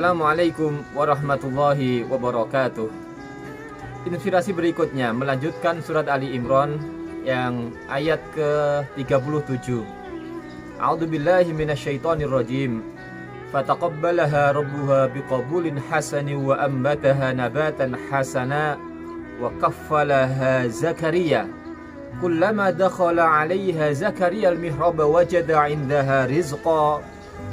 Assalamualaikum warahmatullahi wabarakatuh. Inspirasi berikutnya melanjutkan surat Ali Imran yang ayat ke-37. A'udzubillahi minasyaitonirrajim. Fataqabbalaha rabbuha biqabulin hasani wa ambataha nabatan hasana wa kaffalaha Zakaria. Kullama dakhala 'alaiha Zakaria al-mihraba wajada 'indaha rizqa.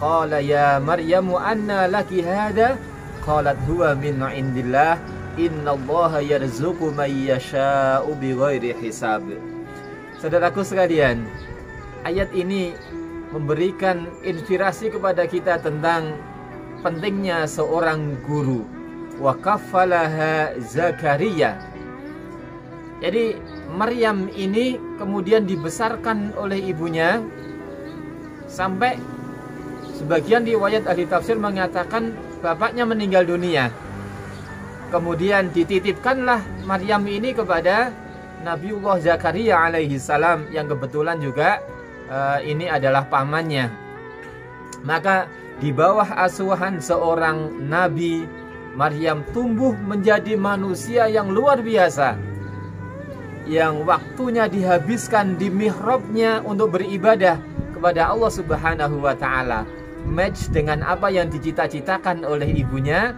Qala ya Maryamu anna laki hada? Qalat huwa min indillah. Innallaha yarzuqu man yasha'u bighairi hisab. Saudaraku sekalian, ayat ini memberikan inspirasi kepada kita tentang pentingnya seorang guru. Wa kaffalaha Zakaria. Jadi Maryam ini kemudian dibesarkan oleh ibunya sampai sebagian riwayat ahli tafsir mengatakan bapaknya meninggal dunia. Kemudian dititipkanlah Maryam ini kepada Nabiullah Zakaria alaihi salam yang kebetulan juga ini adalah pamannya. Maka di bawah asuhan seorang nabi, Maryam tumbuh menjadi manusia yang luar biasa, yang waktunya dihabiskan di mihrabnya untuk beribadah kepada Allah Subhanahu wa taala. Match dengan apa yang dicita-citakan oleh ibunya,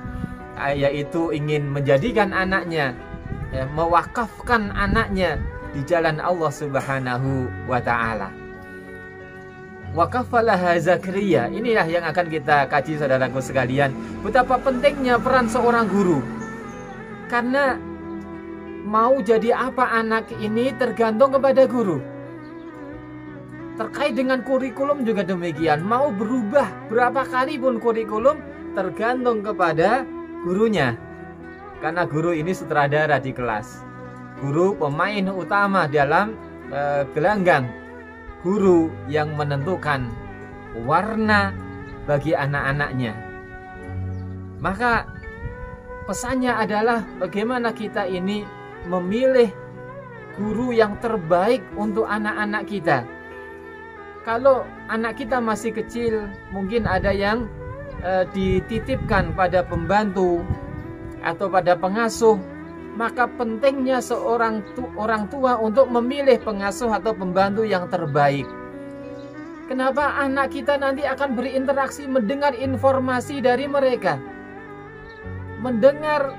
yaitu ingin menjadikan anaknya, mewakafkan anaknya di jalan Allah Subhanahu wa taala. Wakafalaha Zakaria, inilah yang akan kita kaji saudaraku sekalian. Betapa pentingnya peran seorang guru. Karena mau jadi apa anak ini tergantung kepada guru. Terkait dengan kurikulum juga demikian. Mau berubah berapa kali pun kurikulum tergantung kepada gurunya. Karena guru ini sutradara di kelas. Guru pemain utama dalam gelanggang. Guru yang menentukan warna bagi anak-anaknya. Maka pesannya adalah bagaimana kita ini memilih guru yang terbaik untuk anak-anak kita. Kalau anak kita masih kecil, mungkin ada yang dititipkan pada pembantu atau pada pengasuh, maka pentingnya seorang orang tua untuk memilih pengasuh atau pembantu yang terbaik. Kenapa? Anak kita nanti akan berinteraksi, mendengar informasi dari mereka, mendengar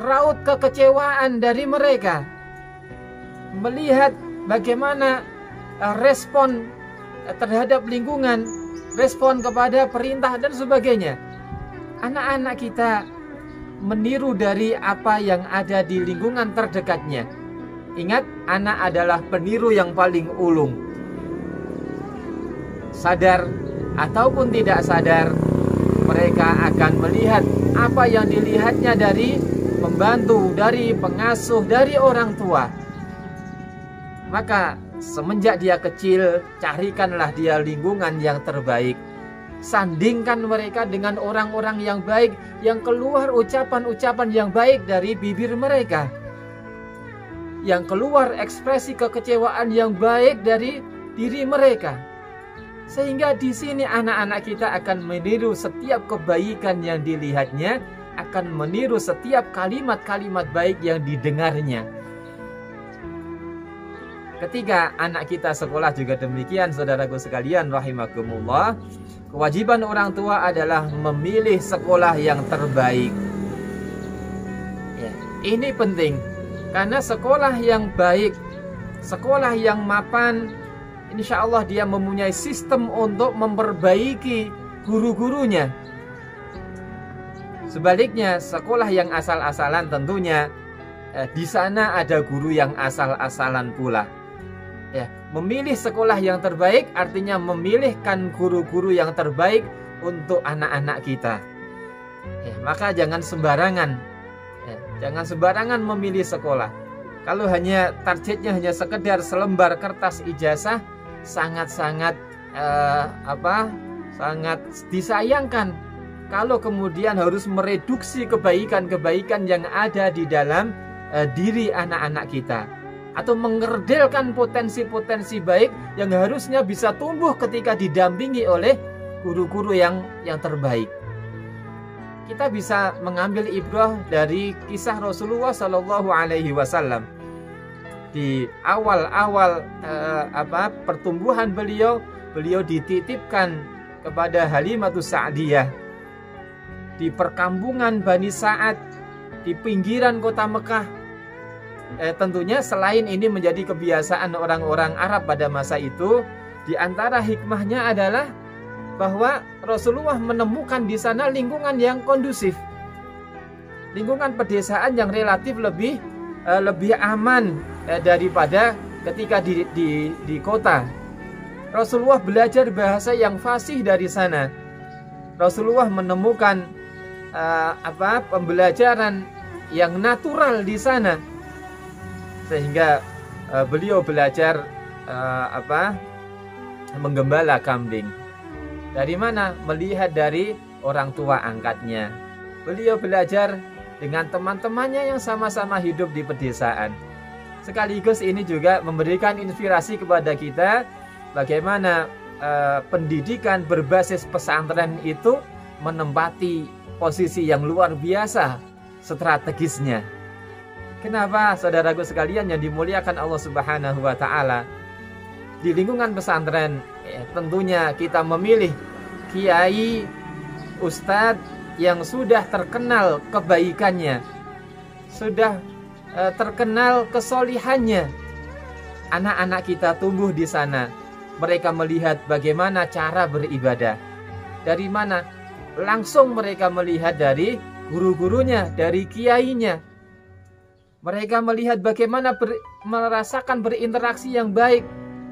raut kekecewaan dari mereka, melihat bagaimana respon terhadap lingkungan, respon kepada perintah dan sebagainya. Anak-anak kita meniru dari apa yang ada di lingkungan terdekatnya. Ingat, anak adalah peniru yang paling ulung. Sadar ataupun tidak sadar, mereka akan melihat apa yang dilihatnya dari pembantu, dari pengasuh, dari orang tua. Maka semenjak dia kecil, carikanlah dia lingkungan yang terbaik. Sandingkan mereka dengan orang-orang yang baik, yang keluar ucapan-ucapan yang baik dari bibir mereka, yang keluar ekspresi kekecewaan yang baik dari diri mereka. Sehingga di sini anak-anak kita akan meniru setiap kebaikan yang dilihatnya, akan meniru setiap kalimat-kalimat baik yang didengarnya. Ketika anak kita sekolah juga demikian, saudaraku sekalian rahimakumullah. Kewajiban orang tua adalah memilih sekolah yang terbaik. Ya, ini penting karena sekolah yang baik, sekolah yang mapan, insya Allah dia mempunyai sistem untuk memperbaiki guru-gurunya. Sebaliknya, sekolah yang asal-asalan tentunya di sana ada guru yang asal-asalan pula. Ya, memilih sekolah yang terbaik artinya memilihkan guru-guru yang terbaik untuk anak-anak kita. Ya, maka jangan sembarangan. Ya, jangan sembarangan memilih sekolah. Kalau hanya targetnya hanya sekedar selembar kertas ijazah, sangat-sangat sangat disayangkan kalau kemudian harus mereduksi kebaikan-kebaikan yang ada di dalam diri anak-anak kita, atau mengerdelkan potensi-potensi baik yang harusnya bisa tumbuh ketika didampingi oleh guru-guru yang terbaik. kita bisa mengambil ibrah dari kisah Rasulullah Shallallahu Alaihi Wasallam. Di awal-awal pertumbuhan beliau dititipkan kepada Halimatus Sa'diyah di perkampungan Bani Sa'ad di pinggiran kota Mekah. Tentunya selain ini menjadi kebiasaan orang-orang Arab pada masa itu, di antara hikmahnya adalah bahwa Rasulullah menemukan di sana lingkungan yang kondusif, lingkungan pedesaan yang relatif lebih aman daripada ketika di kota. Rasulullah belajar bahasa yang fasih dari sana. Rasulullah menemukan pembelajaran yang natural di sana, sehingga beliau belajar menggembala kambing. Dari mana? Melihat dari orang tua angkatnya. Beliau belajar dengan teman-temannya yang sama-sama hidup di pedesaan. Sekaligus ini juga memberikan inspirasi kepada kita bagaimana pendidikan berbasis pesantren itu menempati posisi yang luar biasa strategisnya. Kenapa, saudaraku sekalian yang dimuliakan Allah Subhanahu wa Ta'ala? Di lingkungan pesantren tentunya kita memilih kiai, ustadz yang sudah terkenal kebaikannya, sudah terkenal kesolihannya. Anak-anak kita tumbuh di sana. Mereka melihat bagaimana cara beribadah. Dari mana? Langsung mereka melihat dari guru-gurunya, dari kiainya. Mereka melihat bagaimana merasakan berinteraksi yang baik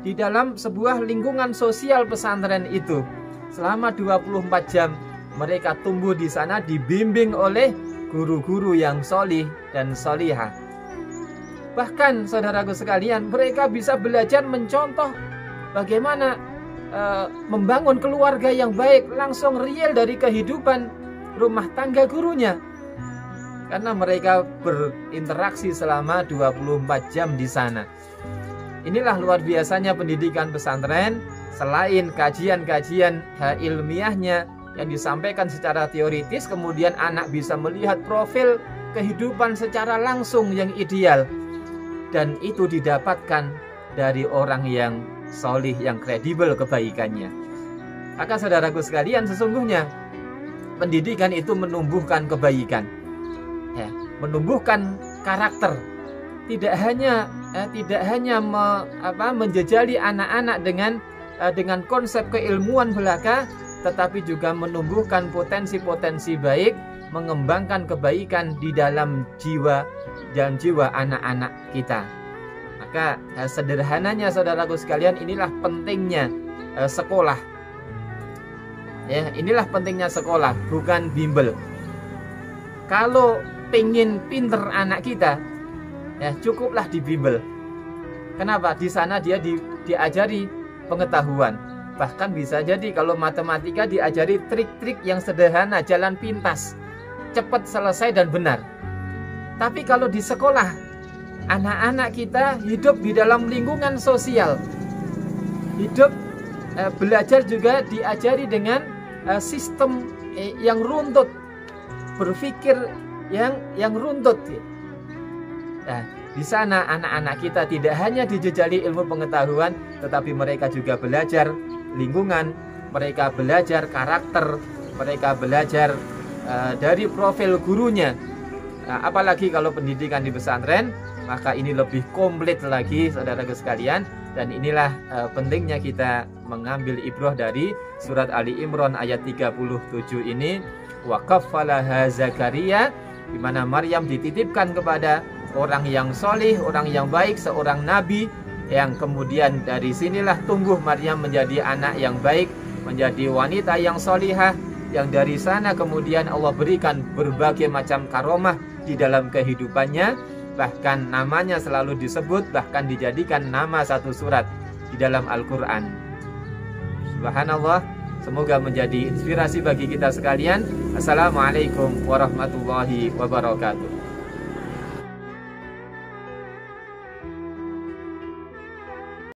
di dalam sebuah lingkungan sosial pesantren itu. Selama 24 jam mereka tumbuh di sana dibimbing oleh guru-guru yang solih dan solihah. Bahkan saudaraku sekalian, mereka bisa belajar mencontoh bagaimana membangun keluarga yang baik langsung real dari kehidupan rumah tangga gurunya. Karena mereka berinteraksi selama 24 jam di sana. Inilah luar biasanya pendidikan pesantren. Selain kajian-kajian ilmiahnya yang disampaikan secara teoritis, kemudian anak bisa melihat profil kehidupan secara langsung yang ideal. Dan itu didapatkan dari orang yang solih, yang kredibel kebaikannya. Maka saudaraku sekalian, sesungguhnya pendidikan itu menumbuhkan kebaikan, menumbuhkan karakter. Tidak hanya menjejali anak-anak dengan konsep keilmuan belaka, tetapi juga menumbuhkan potensi-potensi baik, mengembangkan kebaikan di dalam jiwa dan jiwa anak-anak kita. Maka sederhananya saudaraku sekalian, inilah pentingnya sekolah. Ya, inilah pentingnya sekolah, bukan bimbel. Kalau pengen pinter anak kita, ya cukuplah dibimbel. Kenapa? Di sana dia diajari pengetahuan. Bahkan bisa jadi kalau matematika diajari trik-trik yang sederhana, jalan pintas, cepat selesai dan benar. Tapi kalau di sekolah, anak-anak kita hidup di dalam lingkungan sosial, belajar juga diajari dengan sistem yang runtut, berpikir yang runtut. Nah, di sana anak-anak kita tidak hanya dijejali ilmu pengetahuan, tetapi mereka juga belajar lingkungan, mereka belajar karakter, mereka belajar dari profil gurunya. Nah, apalagi kalau pendidikan di pesantren, maka ini lebih komplit lagi saudaraku sekalian. Dan inilah pentingnya kita mengambil ibrah dari surat Ali Imran ayat 37 ini. Wa kaffalaha Zakaria, di mana Maryam dititipkan kepada orang yang solih, orang yang baik, seorang nabi, yang kemudian dari sinilah tumbuh Maryam menjadi anak yang baik, menjadi wanita yang solihah, yang dari sana kemudian Allah berikan berbagai macam karomah di dalam kehidupannya. Bahkan namanya selalu disebut, bahkan dijadikan nama satu surat di dalam Al-Quran. Subhanallah, semoga menjadi inspirasi bagi kita sekalian. Assalamualaikum warahmatullahi wabarakatuh.